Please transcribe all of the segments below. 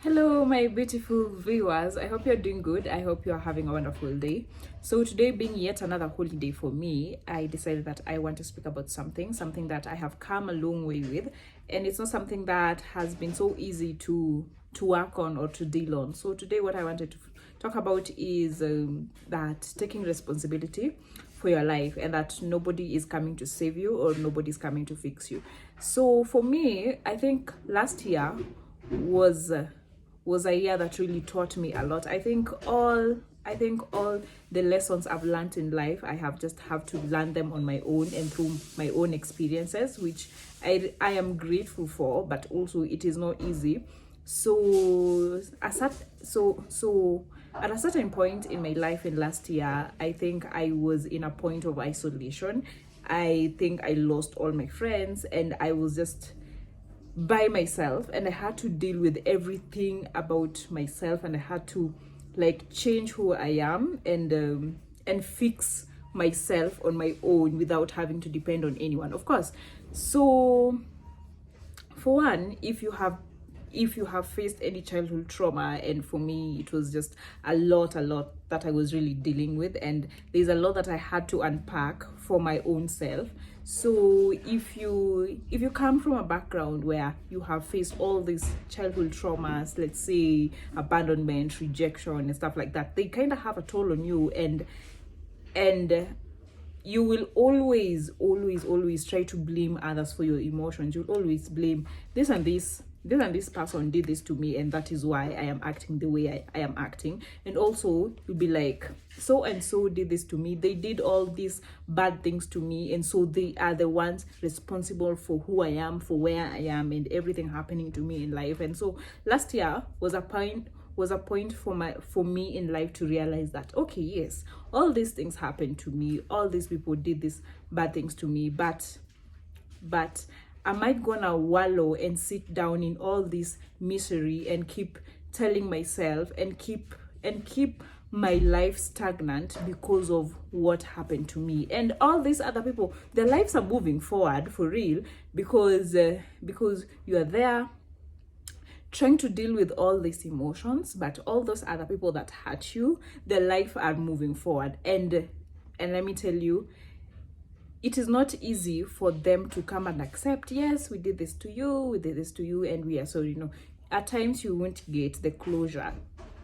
Hello, my beautiful viewers. I hope you're doing good. I hope you're having a wonderful day. So, today being yet another holiday for me, I decided that I want to speak about something that I have come a long way with, and it's not something that has been so easy to work on or to deal on. So, today, what I wanted to talk about is that taking responsibility for your life and that nobody is coming to save you or nobody's coming to fix you. So, for me, I think last year was was a year that really taught me a lot. I think all the lessons I've learned in life, I have to learn them on my own and through my own experiences, which I am grateful for, but also it is not easy. So at a certain point in my life in last year, I think I was in a point of isolation. I think I lost all my friends and I was just by myself, and I had to deal with everything about myself, and I had to like change who I am and fix myself on my own without having to depend on anyone, of course. So for one, if you have faced any childhood trauma, and for me it was just a lot that I was really dealing with, and there's a lot that I had to unpack for my own self. So if you come from a background where you have faced all these childhood traumas, let's say abandonment, rejection and stuff like that, they kind of have a toll on you, and you will always try to blame others for your emotions. You'll always blame this person did this to me, and that is why I am acting the way I am acting. And also you'll be like, so and so did this to me, they did all these bad things to me, and so they are the ones responsible for who I am, for where I am, and everything happening to me in life. And so last year was a point for me in life to realize that, okay, yes, all these things happened to me, all these people did these bad things to me, but am I gonna wallow and sit down in all this misery and keep telling myself and keep my life stagnant because of what happened to me? And all these other people, their lives are moving forward for real, because you are there trying to deal with all these emotions, but all those other people that hurt you, their life are moving forward. And let me tell you, it is not easy for them to come and accept, yes, we did this to you, and we are sorry. No, at times you won't get the closure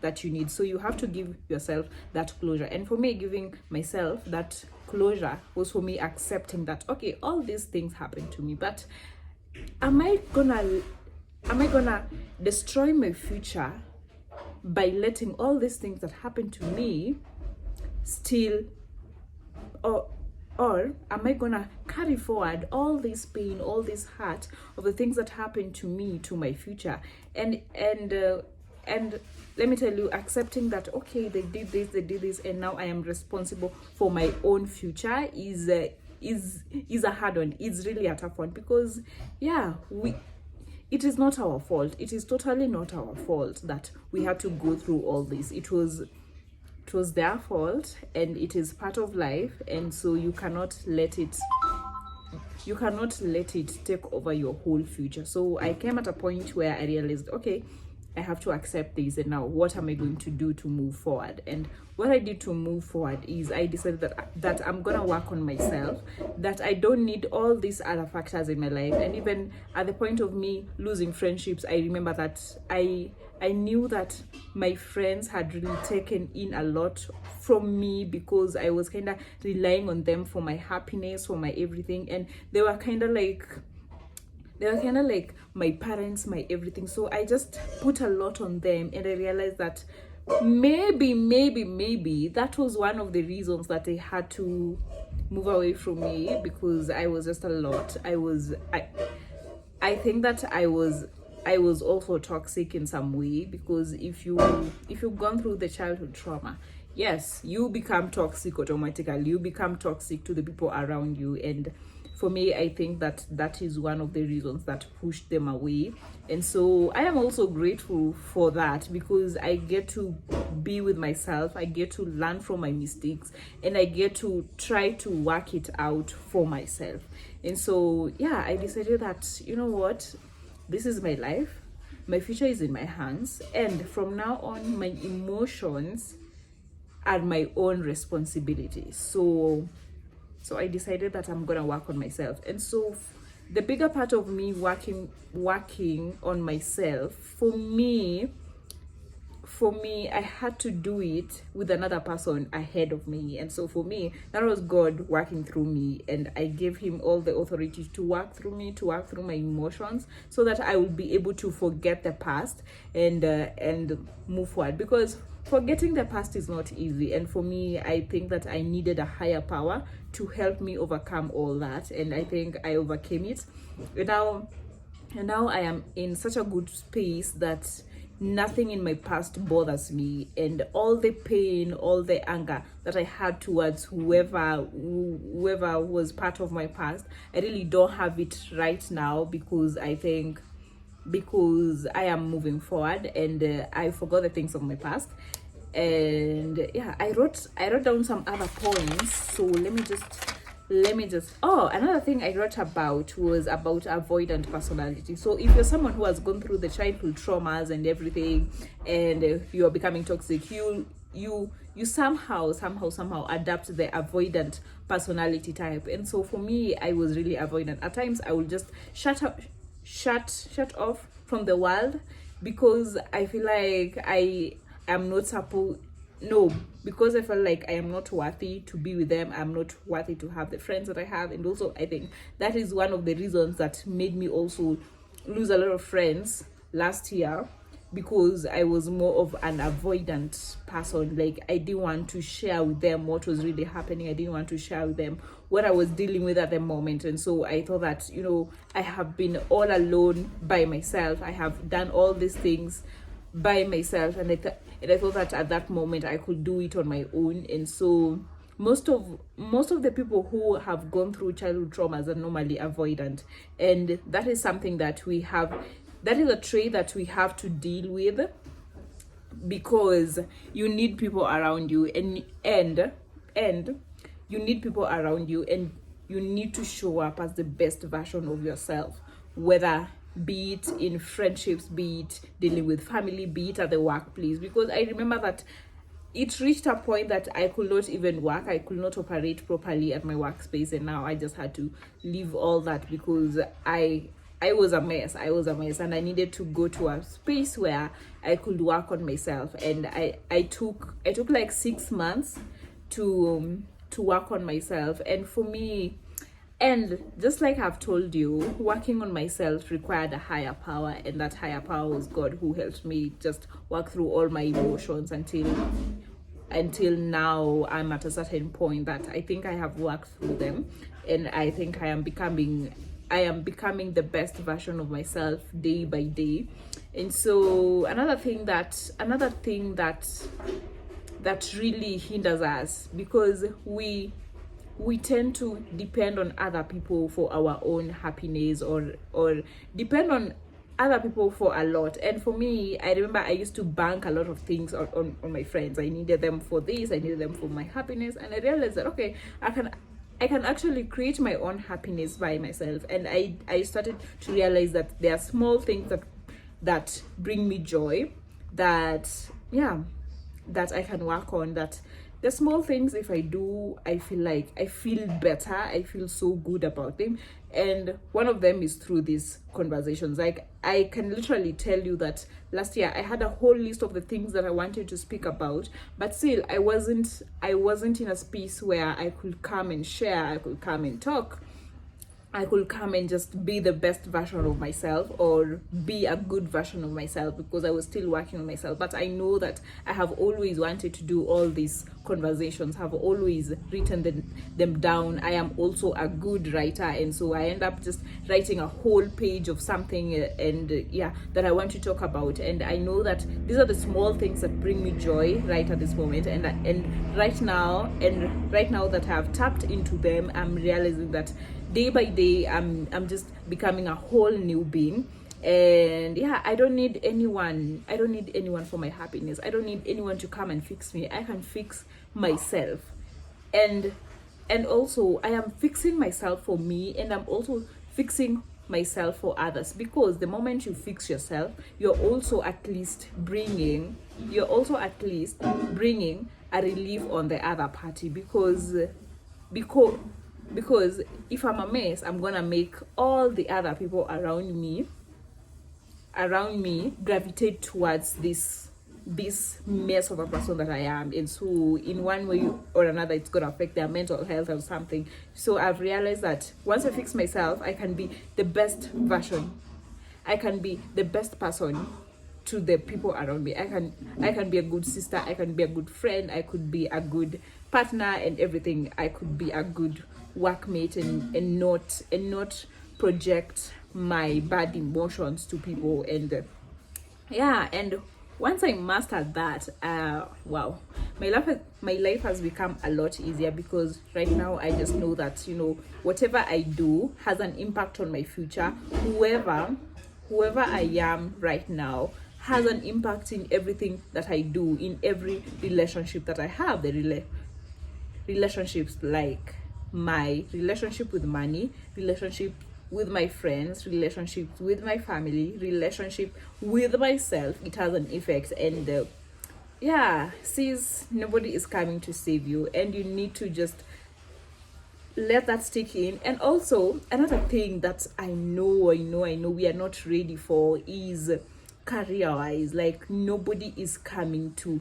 that you need, so you have to give yourself that closure. And for me, giving myself that closure was for me accepting that, okay, all these things happened to me, but am I gonna destroy my future by letting all these things that happen to me still, or am I gonna carry forward all this pain, all this hurt of the things that happened to me to my future? And let me tell you, accepting that, okay, they did this, and now I am responsible for my own future is a hard one. It's really a tough one, because it is not our fault. It is totally not our fault that we had to go through all this. It was their fault, and it is part of life, and so you cannot let it take over your whole future. So I came at a point where I realized, okay, I have to accept this, and now what am I going to do to move forward? And what I did to move forward is I decided that I'm gonna work on myself, that I don't need all these other factors in my life. And even at the point of me losing friendships, I remember that I knew that my friends had really taken in a lot from me, because I was kind of relying on them for my happiness, for my everything, and they were kind of like my parents, my everything. So I just put a lot on them, and I realized that maybe that was one of the reasons that they had to move away from me, because I was just a lot. I think that I was also toxic in some way, because if you've gone through the childhood trauma, yes, you become toxic automatically. You become toxic to the people around you. And for me, I think that is one of the reasons that pushed them away. And so I am also grateful for that, because I get to be with myself, I get to learn from my mistakes, and I get to try to work it out for myself. And so I decided that, you know what, this is my life. my future is in my hands, and from now on my emotions are my own responsibility. So I decided that I'm gonna work on myself. And so the bigger part of me working on myself, for me, I had to do it with another person ahead of me. And so for me, that was God working through me, and I gave him all the authority to work through me, to work through my emotions, so that I would be able to forget the past and move forward. Because forgetting the past is not easy, and for me, I think that I needed a higher power to help me overcome all that, and I think I overcame it. And now I am in such a good space that nothing in my past bothers me, and all the pain, all the anger that I had towards whoever was part of my past, I really don't have it right now, because I am moving forward, and I forgot the things of my past. And yeah, I wrote down some other points, so let me just another thing I wrote about was about avoidant personality. So if you're someone who has gone through the childhood traumas and everything, and you are becoming toxic, you somehow adapt the avoidant personality type. And so for me, I was really avoidant. At times I would just shut off from the world, because I feel like because I felt like I am not worthy to be with them. I'm not worthy to have the friends that I have. And also I think that is one of the reasons that made me also lose a lot of friends last year, because I was more of an avoidant person. Like, I didn't want to share with them what was really happening. I didn't want to share with them what I was dealing with at the moment. And so I thought that, I have been all alone by myself. I have done all these things by myself, and I thought that at that moment I could do it on my own. And so most of the people who have gone through childhood traumas are normally avoidant, and that is something that that is a trait that we have to deal with, because you need people around you, and you need people around you, and you need to show up as the best version of yourself, whether be it in friendships, be it dealing with family, be it at the workplace. Because I remember that it reached a point that I could not even work, I could not operate properly at my workspace, and now I just had to leave all that, because I was a mess, and I needed to go to a space where I could work on myself. And I took like 6 months to work on myself. And for me, and just like I've told you, working on myself required a higher power, and that higher power was God, who helped me just work through all my emotions until now I'm at a certain point that I think I have worked through them, and I think I am becoming the best version of myself day by day. And so another thing that really hinders us, because we tend to depend on other people for our own happiness, or depend on other people for a lot. And for me, I remember I used to bank a lot of things on my friends. I needed them for this, I needed them for my happiness, and I realized that okay, I can actually create my own happiness by myself. And I started to realize that there are small things that bring me joy, that I can work on, that the small things, if I do, I feel better, I feel so good about them. And one of them is through these conversations. Like, I can literally tell you that last year I had a whole list of the things that I wanted to speak about, but still I wasn't in a space where I could come and share, I could come and talk, I could come and just be the best version of myself, or be a good version of myself, because I was still working on myself. But I know that I have always wanted to do all these conversations, have always written them down. I am also a good writer, and so I end up just writing a whole page of something, that I want to talk about. And I know that these are the small things that bring me joy right at this moment. And right now that I have tapped into them, I'm realizing that day by day I'm just becoming a whole new being. And I don't need anyone for my happiness. I don't need anyone to come and fix me. I can fix myself. And also I am fixing myself for me, and I'm also fixing myself for others, because the moment you fix yourself, you're also at least bringing a relief on the other party, because if I'm a mess, I'm gonna make all the other people around me gravitate towards this mess of a person that I am. And so in one way or another, it's going to affect their mental health or something. So I've realized that once I fix myself, I can be the best version, I can be the best person to the people around me. I can be a good sister, I can be a good friend, I could be a good partner and everything. I could be a good workmate and not project my bad emotions to people. And and once I mastered that, wow, my life has become a lot easier, because right now I just know that, whatever I do has an impact on my future. Whoever I am right now has an impact in everything that I do, in every relationship that I have. The relationships, like my relationship with money, relationship with my friends, relationships with my family, relationship with myself, it has an effect. And sis, nobody is coming to save you, and you need to just let that stick in. And also, another thing that I know we are not ready for is career-wise. Like, nobody is coming to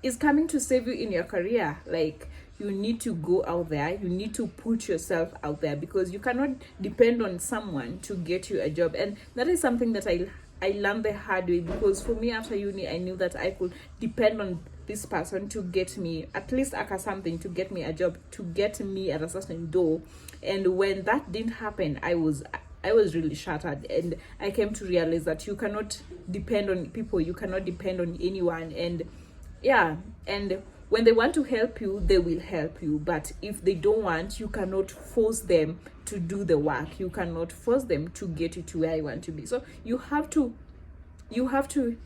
save you in your career. Like, you need to go out there, you need to put yourself out there, because you cannot depend on someone to get you a job. And that is something that I learned the hard way, because for me, after uni, I knew that I could depend on this person to get me at least something, to get me a job, to get me at a certain door. And when that didn't happen, I was really shattered, and I came to realize that you cannot depend on people, you cannot depend on anyone. And when they want to help you, they will help you. But if they don't want, you cannot force them to do the work. You cannot force them to get you to where you want to be. So you have to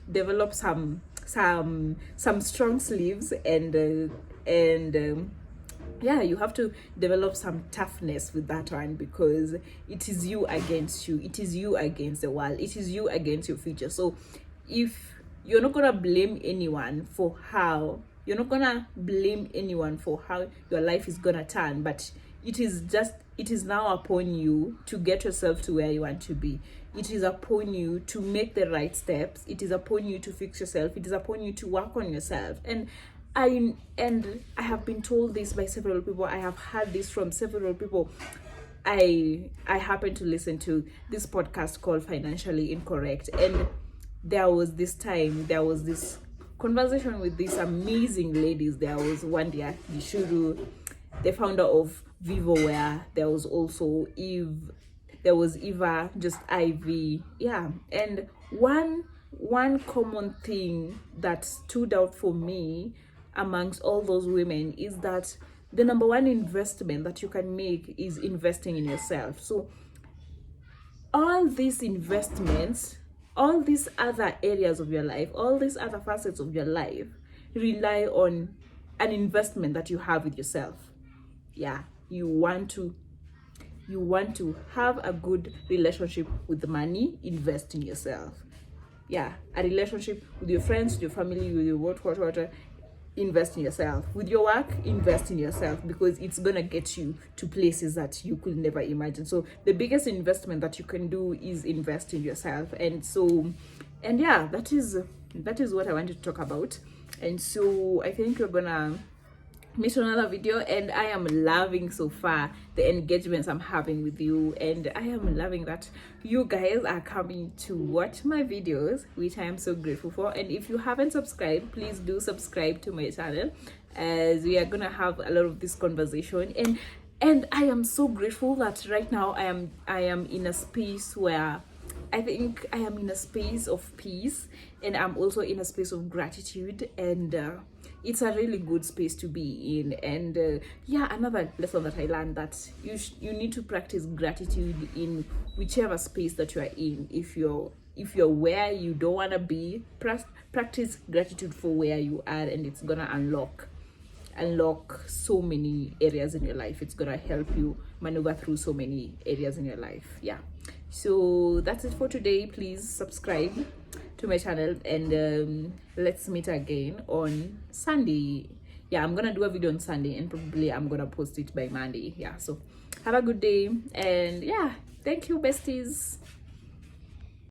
develop some strong sleeves, and you have to develop some toughness with that one, because it is you against you. It is you against the world. It is you against your future. So if you're not gonna blame anyone for how your life is gonna turn, but it is now upon you to get yourself to where you want to be. It is upon you to make the right steps. It is upon you to fix yourself. It is upon you to work on yourself. And I have been told this by several people. I have heard this from several people. I happened to listen to this podcast called Financially Incorrect, and there was this conversation with these amazing ladies. There was Wandia Gishuru, the founder of VivoWare. There was also Eve. There was Eva, just Ivy. And one common thing that stood out for me amongst all those women is that the number one investment that you can make is investing in yourself. So all these investments, all these other areas of your life, all these other facets of your life rely on an investment that you have with yourself. You want to have a good relationship with the money, invest in yourself. A relationship with your friends, with your family, with your what, invest in yourself. With your work, invest in yourself, because it's gonna get you to places that you could never imagine. So the biggest investment that you can do is invest in yourself. And that is what I wanted to talk about. And so I think we're gonna meet another video, and I am loving so far the engagements I'm having with you, and I am loving that you guys are coming to watch my videos, which I am so grateful for. And if you haven't subscribed, please do subscribe to my channel, as we are gonna have a lot of this conversation. And I am so grateful that right now I am in a space where I think I am in a space of peace, and I'm also in a space of gratitude, and it's a really good space to be in. And another lesson that I learned, that you need to practice gratitude in whichever space that you are in. If you're where you don't want to be, practice gratitude for where you are, and it's gonna unlock so many areas in your life. It's gonna help you maneuver through so many areas in your life. So that's it for today. Please subscribe to my channel, and let's meet again on Sunday. Yeah, I'm gonna do a video on Sunday, and probably I'm gonna post it by Monday. Yeah, so have a good day, and yeah, thank you, besties.